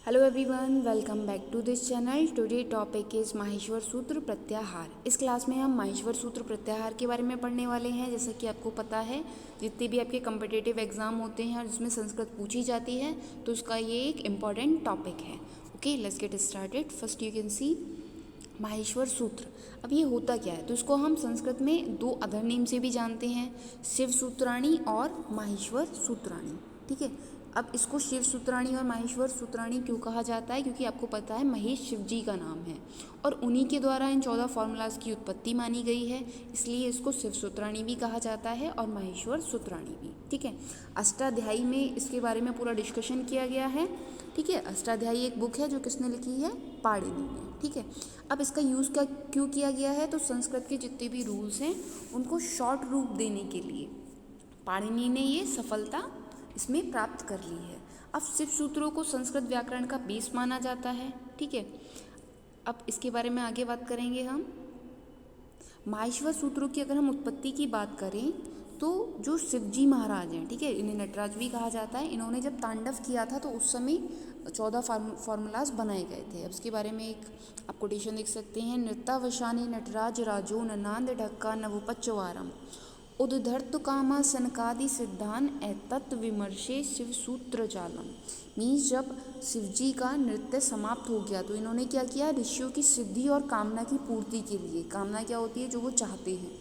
Hello everyone, welcome back to this channel. Today topic is Maheshwar Sutra Pratyahara. इस class में हम माहेश्वर सूत्र प्रत्याहार के बारे में पढ़ने वाले हैं। जैसा कि आपको पता है, जितने भी आपके कम्पिटिटिव एग्जाम होते हैं और जिसमें संस्कृत पूछी जाती है तो उसका ये एक इम्पॉर्टेंट टॉपिक है। Okay, let's get started. First you can see Maheshwar सूत्र। अब ये होता क्या है, तो इसको हम संस्कृत में दो अदर नेम से भी जानते हैं, शिव सूत्राणी और माहेश्वर सूत्राणी। ठीक है, अब इसको शिव सूत्राणी और माहेश्वर सूत्राणी क्यों कहा जाता है, क्योंकि आपको पता है महेश शिव जी का नाम है और उन्हीं के द्वारा इन 14 फॉर्मूलाज की उत्पत्ति मानी गई है, इसलिए इसको शिव सूत्राणी भी कहा जाता है और माहेश्वर सूत्राणी भी। ठीक है, अष्टाध्यायी में इसके बारे में पूरा डिस्कशन किया गया है। ठीक है, अष्टाध्यायी एक बुक है जो किसने लिखी है, पाणिनि ने। ठीक है, अब इसका यूज़ क्यों किया गया है, तो संस्कृत के जितने भी रूल्स हैं उनको शॉर्ट रूप देने के लिए पाणिनि ने ये सफलता इसमें प्राप्त कर ली है। अब शिव सूत्रों को संस्कृत व्याकरण का बेस माना जाता है। ठीक है, अब इसके बारे में आगे बात करेंगे हम। माहेश्वर सूत्रों की अगर हम उत्पत्ति की बात करें तो जो शिवजी महाराज हैं, ठीक है, इन्हें नटराज भी कहा जाता है, इन्होंने जब तांडव किया था तो उस समय 14 फार्मूलाज बनाए गए थे। अब इसके बारे में एक आप कोटेशन देख सकते हैं। नृत्तावशानी नटराज राजो ननांद ढक्का नवपच्चवारम उद्धर्त कामा सनकादि सिद्धान एतत् विमर्शे शिव सूत्र जालम। मीन्स जब शिवजी का नृत्य समाप्त हो गया तो इन्होंने क्या किया, ऋषियों की सिद्धि और कामना की पूर्ति के लिए, कामना क्या होती है, जो वो चाहते हैं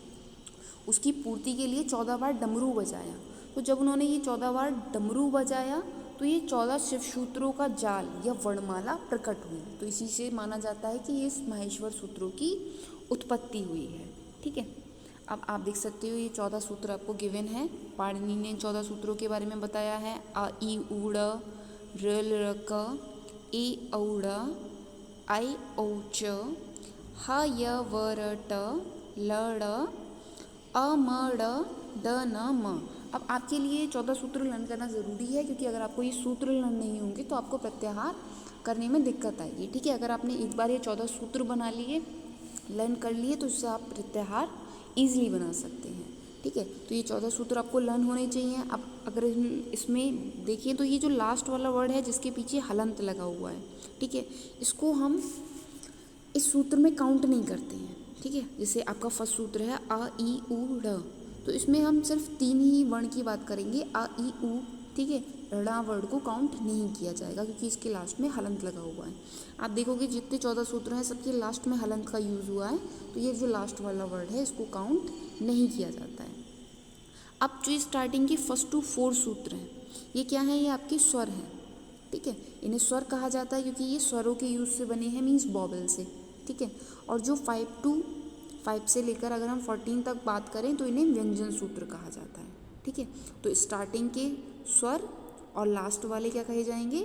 उसकी पूर्ति के लिए 14 बार डमरू बजाया। तो जब उन्होंने ये 14 बार डमरू बजाया तो ये 14 शिव सूत्रों का जाल या वर्णमाला प्रकट हुई। तो इसी से माना जाता है कि ये माहेश्वर सूत्रों की उत्पत्ति हुई है। ठीक है, अब आप देख सकते हो ये 14 सूत्र आपको गिवन है। पाणिनि ने 14 सूत्रों के बारे में बताया है। अ ई ऊड़ र ल क ए औड़ ऐ औ च ह य व र ट ल ड़ अ म ड़ ड न म। अब आपके लिए 14 सूत्र लर्न करना ज़रूरी है, क्योंकि अगर आपको ये सूत्र लर्न नहीं होंगे तो आपको प्रत्याहार करने में दिक्कत आएगी। ठीक है, अगर आपने एक बार ये 14 सूत्र बना लिए, लर्न कर लिए, तो इससे आप प्रत्याहार ईजिली बना सकते हैं। ठीक है, तो ये 14 सूत्र आपको लर्न होने चाहिए। अब अगर इसमें देखिए तो ये जो लास्ट वाला वर्ड है जिसके पीछे हलंत लगा हुआ है, ठीक है, इसको हम इस सूत्र में काउंट नहीं करते हैं। ठीक है, जैसे आपका फर्स्ट सूत्र है अ ई उ ड़, तो इसमें हम सिर्फ 3 ही वर्ण की बात करेंगे, अ ई उ। ठीक है, ड़ा वर्ड को काउंट नहीं किया जाएगा क्योंकि इसके लास्ट में हलंत लगा हुआ है। आप देखोगे जितने 14 सूत्र हैं सबके लास्ट में हलंत का यूज़ हुआ है, तो ये जो लास्ट वाला वर्ड है इसको काउंट नहीं किया जाता है। अब जो स्टार्टिंग के फर्स्ट टू 4 सूत्र हैं, ये क्या है, ये आपके स्वर हैं। ठीक है, इन्हें स्वर कहा जाता है क्योंकि ये स्वरों के यूज़ से बने हैं, मीन्स बॉबल से। ठीक है, और जो 5 से लेकर अगर हम 14 तक बात करें तो इन्हें व्यंजन सूत्र कहा जाता है। ठीक है, तो स्टार्टिंग के स्वर और लास्ट वाले क्या कहे जाएंगे,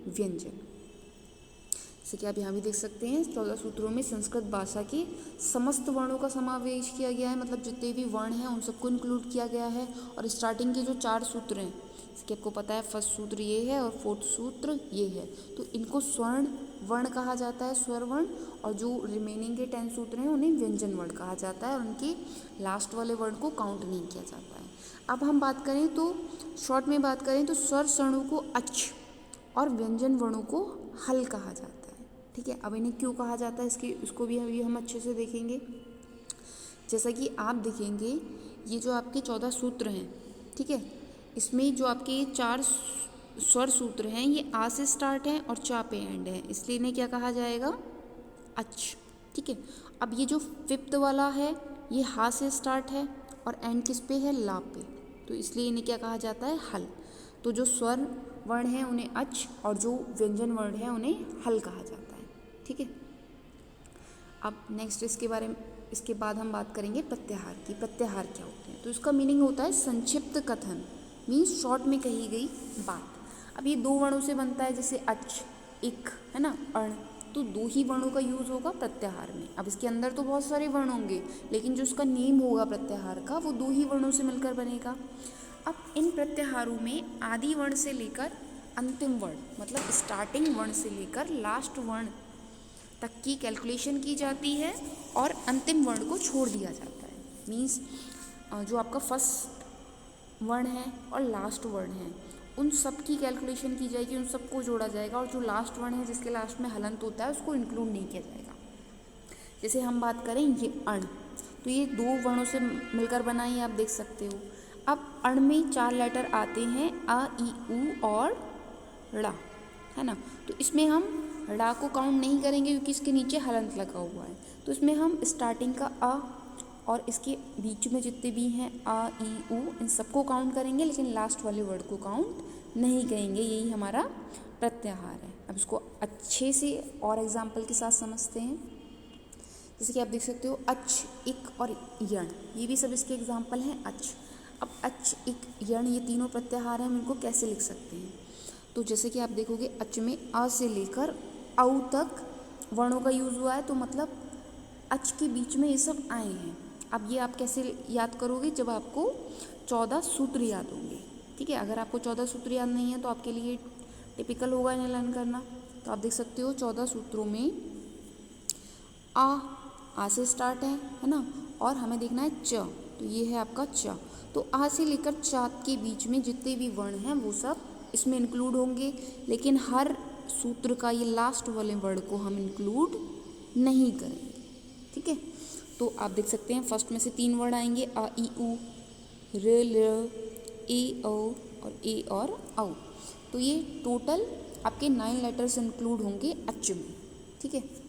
व्यंजन। जैसे कि आप यहाँ भी देख सकते हैं 14 सूत्रों में संस्कृत भाषा के समस्त वर्णों का समावेश किया गया है, मतलब जितने भी वर्ण हैं उन सबको इंक्लूड किया गया है। और स्टार्टिंग के जो 4 सूत्र हैं, जैसे कि आपको पता है फर्स्ट सूत्र ये है और फोर्थ सूत्र ये है, तो इनको स्वर्ण वर्ण कहा जाता है, स्वर वर्ण, और जो रिमेनिंग के 10 सूत्र हैं उन्हें व्यंजन वर्ण कहा जाता है और उनके लास्ट वाले वर्ण को काउंट नहीं किया जाता है। अब हम बात करें तो शॉर्ट में बात करें तो स्वर वर्णों को अच और व्यंजन वर्णों को हल कहा जाता है। ठीक है, अब इन्हें क्यों कहा जाता है इसको भी अभी हम अच्छे से देखेंगे। जैसा कि आप देखेंगे ये जो आपके 14 सूत्र हैं, ठीक है, इसमें जो आपके ये 4 स्वर सूत्र हैं ये आ से स्टार्ट हैं और चा पे एंड है, इसलिए इन्हें क्या कहा जाएगा, अच। ठीक है, अब ये जो 5th वाला है ये हा से स्टार्ट है और एंड किस पे है, ला पे, तो इसलिए इन्हें क्या कहा जाता है, हल। तो जो स्वर वर्ण हैं उन्हें अच और जो व्यंजन वर्ण हैं उन्हें हल कहा जाता है। ठीक है, अब नेक्स्ट इसके बाद हम बात करेंगे प्रत्याहार की। प्रत्याहार क्या होते हैं, तो इसका मीनिंग होता है संक्षिप्त कथन, मीन्स शॉर्ट में कही गई बात। अब ये 2 वर्णों से बनता है, जैसे अच, इक, है ना, अण, तो 2 ही वर्णों का यूज़ होगा प्रत्याहार में। अब इसके अंदर तो बहुत सारे वर्ण होंगे, लेकिन जो उसका नेम होगा प्रत्याहार का वो 2 ही वर्णों से मिलकर बनेगा। अब इन प्रत्याहारों में आदि वर्ण से लेकर अंतिम वर्ण, मतलब स्टार्टिंग वर्ण से लेकर लास्ट वर्ण तक की कैलकुलेशन की जाती है और अंतिम वर्ण को छोड़ दिया जाता है। मीन्स जो आपका फर्स्ट वर्ण है और लास्ट वर्ण है उन सब की कैलकुलेशन की जाएगी, उन सबको जोड़ा जाएगा, और जो लास्ट वर्ण है जिसके लास्ट में हलंत होता है उसको इंक्लूड नहीं किया जाएगा। जैसे हम बात करें ये अण, तो ये 2 वर्णों से मिलकर बना है, आप देख सकते हो। अब अण में 4 लेटर आते हैं, अ, ई, उ और ड़, है ना। तो इसमें हम ड़ा को काउंट नहीं करेंगे क्योंकि इसके नीचे हलंत लगा हुआ है। तो इसमें हम स्टार्टिंग का अ और इसके बीच में जितने भी हैं आ, ई, उ, इन सबको काउंट करेंगे, लेकिन लास्ट वाले वर्ड को काउंट नहीं करेंगे। यही हमारा प्रत्याहार है। अब इसको अच्छे से और एग्जाम्पल के साथ समझते हैं। जैसे कि आप देख सकते हो अच, इक और यण, ये भी सब इसके एग्जाम्पल हैं। अच, अब अच, इक, यण, ये तीनों प्रत्याहार हैं, हम इनको कैसे लिख सकते हैं। तो जैसे कि आप देखोगे अच में अ से लेकर औ तक वर्णों का यूज़ हुआ है, तो मतलब अच के बीच में ये सब आए हैं। अब ये आप कैसे याद करोगे, जब आपको 14 सूत्र याद होंगे, ठीक है। अगर आपको 14 सूत्र याद नहीं है तो आपके लिए टिपिकल होगा इन्हें लर्न करना। तो आप देख सकते हो 14 सूत्रों में आ से स्टार्ट है ना, और हमें देखना है च, तो ये है आपका च। तो आ से लेकर च के बीच में जितने भी वर्ण हैं वो सब इसमें इंक्लूड होंगे, लेकिन हर सूत्र का ये लास्ट वाले वर्ड को हम इंक्लूड नहीं करेंगे, ठीक है। तो आप देख सकते हैं फर्स्ट में से 3 वर्ड आएंगे, अ, ई, उ, र, ल, ए, औ और ए और औ। तो ये टोटल आपके 9 लेटर्स इंक्लूड होंगे अच में, ठीक है।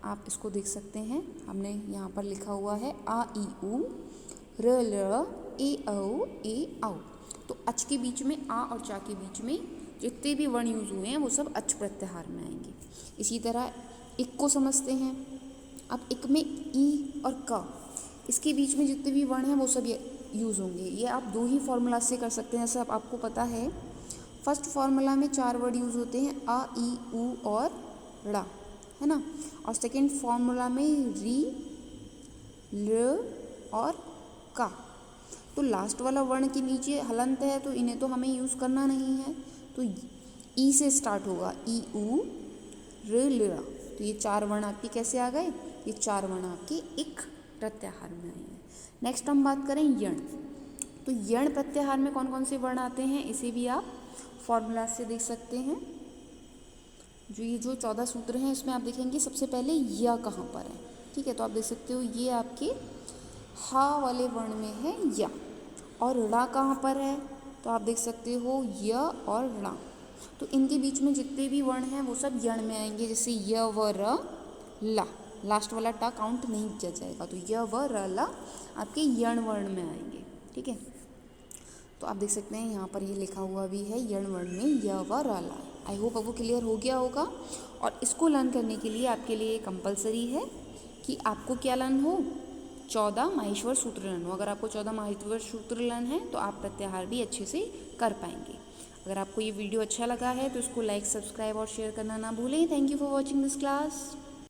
आप इसको देख सकते हैं, हमने यहाँ पर लिखा हुआ है आ, ई, उ, र, ल, ए, औ, ए, औ। तो अच के बीच में आ और चा के बीच में जितने भी वर्ण यूज हुए हैं वो सब अच प्रत्याहार में आएंगे। इसी तरह इक को समझते हैं। अब इक में ई और क, इसके बीच में जितने भी वर्ण हैं वो सब यूज़ होंगे। ये आप 2 ही फॉर्मूला से कर सकते हैं। जैसे आपको पता है फर्स्ट फार्मूला में 4 वर्ड यूज़ होते हैं, अ, ई, उ और ड़ा, है ना। और सेकेंड फार्मूला में री, ल और का। तो लास्ट वाला वर्ण के नीचे हलंत है तो इन्हें तो हमें यूज़ करना नहीं है, तो ई से स्टार्ट होगा, ई, उ, र, ल। तो ये 4 वर्ण आपके कैसे आ गए, ये 4 वर्ण आपके एक प्रत्याहार में आए हैं। नेक्स्ट हम बात करें यण। तो यण प्रत्याहार में कौन कौन से वर्ण आते हैं इसे भी आप फॉर्मूला से देख सकते हैं। जो 14 सूत्र हैं इसमें आप देखेंगे सबसे पहले य कहाँ पर है, ठीक है। तो आप देख सकते हो ये आपके हा वाले वर्ण में है य, और ड़ा कहाँ पर है, तो आप देख सकते हो य और ड़ा। तो इनके बीच में जितने भी वर्ण हैं वो सब यण में आएंगे। जैसे य, व, र, ला, लास्ट वाला टा काउंट नहीं किया जाएगा, तो य, व, र, ला आपके यण वर्ण में आएंगे, ठीक है। तो आप देख सकते हैं यहाँ पर ये लिखा हुआ भी है यण वर्ण में य, व, र, ला। आई होप आपको क्लियर हो गया होगा। और इसको लर्न करने के लिए आपके लिए कंपलसरी है कि आपको क्या लर्न हो, 14 माहेश्वर सूत्र लर्न हो। अगर आपको 14 माहेश्वर सूत्र लर्न है तो आप प्रत्याहार भी अच्छे से कर पाएंगे। अगर आपको ये वीडियो अच्छा लगा है तो इसको लाइक, सब्सक्राइब और शेयर करना ना भूलें। Thank you for watching this class.